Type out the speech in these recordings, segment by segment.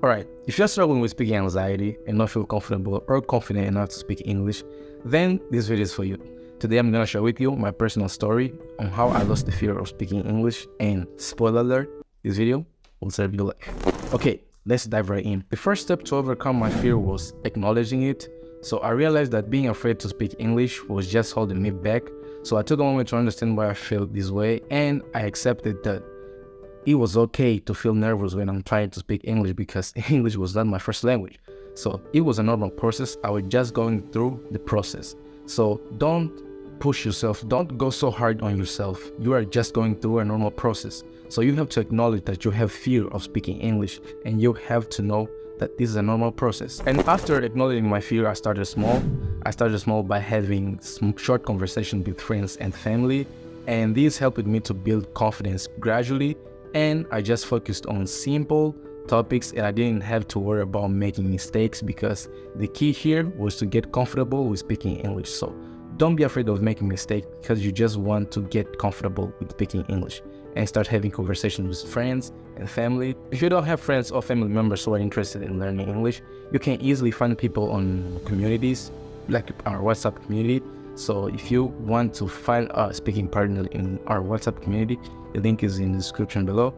Alright, if you're struggling with speaking anxiety and not feel comfortable or confident enough to speak English, then this video is for you. Today I'm going to share with you my personal story on how I lost the fear of speaking English, and spoiler alert, this video will save your life. Okay, let's dive right in. The first step to overcome my fear was acknowledging it. So I realized that being afraid to speak English was just holding me back. So I took a moment to understand why I felt this way, and I accepted that it was okay to feel nervous when I'm trying to speak English because English was not my first language. So it was a normal process. I was just going through the process. So don't push yourself. Don't go so hard on yourself. You are just going through a normal process. So you have to acknowledge that you have fear of speaking English, and you have to know that this is a normal process. And after acknowledging my fear, I started small. I started small by having short conversations with friends and family. And this helped me to build confidence gradually. And I just focused on simple topics, and I didn't have to worry about making mistakes because the key here was to get comfortable with speaking English. So don't be afraid of making mistakes because you just want to get comfortable with speaking English and start having conversations with friends and family. If you don't have friends or family members who are interested in learning English, you can easily find people on communities like our WhatsApp community. So if you want to find a speaking partner in our WhatsApp community, the link is in the description below,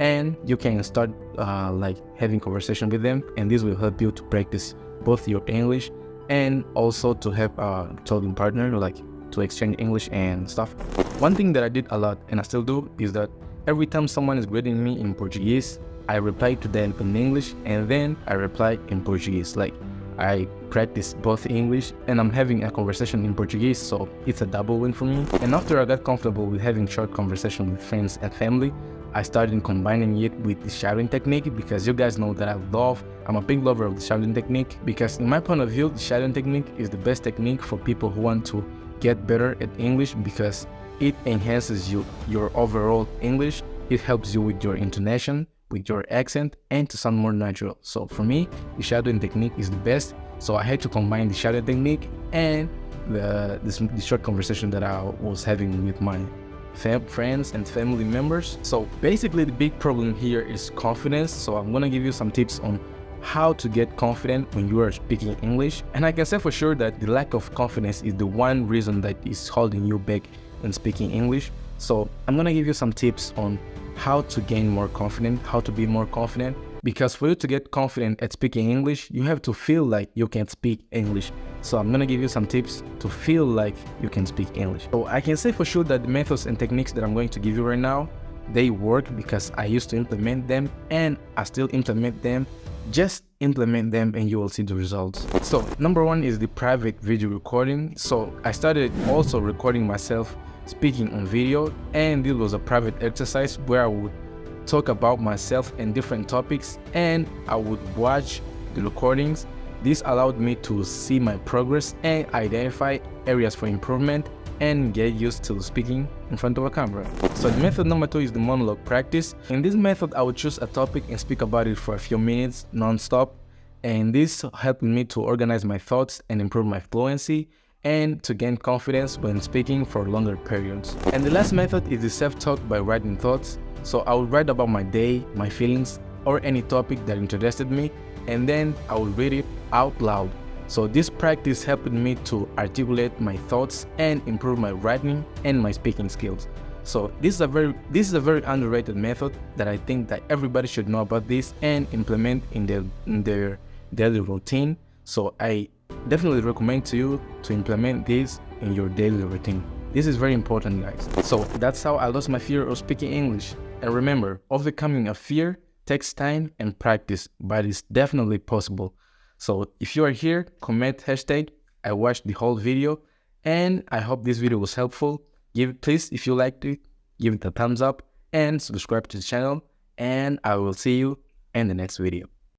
and you can start like having conversation with them, and this will help you to practice both your English and also to have a talking partner, like to exchange English and stuff. One thing that I did a lot, and I still do, is that every time someone is greeting me in Portuguese, I reply to them in English, and then I reply in Portuguese. Like, I practice both English and I'm having a conversation in Portuguese, so it's a double win for me. And after I got comfortable with having short conversation with friends and family, I started combining it with the shouting technique, because you guys know that I'm a big lover of the shouting technique, because in my point of view, the shouting technique is the best technique for people who want to get better at English, because it enhances your overall English. It helps you with your intonation, with your accent, and to sound more natural. So for me, the shadowing technique is the best. So I had to combine the shadowing technique and the short conversation that I was having with my friends and family members. So basically the big problem here is confidence. So I'm gonna give you some tips on how to get confident when you are speaking English. And I can say for sure that the lack of confidence is the one reason that is holding you back in speaking English. So I'm gonna give you some tips on how to gain more confidence, how to be more confident, because for you to get confident at speaking English, you have to feel like you can speak English. So I'm gonna give you some tips to feel like you can speak English. So I can say for sure that the methods and techniques that I'm going to give you right now, they work because I used to implement them and I still implement them. Just implement them and you will see the results. So number one is the private video recording. So I started also recording myself speaking on video, and this was a private exercise where I would talk about myself and different topics, and I would watch the recordings. This allowed me to see my progress and identify areas for improvement and get used to speaking in front of a camera. So the method number two is the monologue practice. In this method, I would choose a topic and speak about it for a few minutes non-stop, and this helped me to organize my thoughts and improve my fluency and to gain confidence when speaking for longer periods. And the last method is the self-talk by writing thoughts. So I would write about my day, my feelings, or any topic that interested me, and then I would read it out loud. So this practice helped me to articulate my thoughts and improve my writing and my speaking skills. So this is a very underrated method that I think that everybody should know about this and implement in their daily routine. So I definitely recommend to you to implement this in your daily routine. This is very important, guys. So that's how I lost my fear of speaking English. And remember, overcoming a fear takes time and practice, but it's definitely possible. So if you are here, comment hashtag I watched the whole video, and I hope this video was helpful. Please, if you liked it, give it a thumbs up and subscribe to the channel, and I will see you in the next video.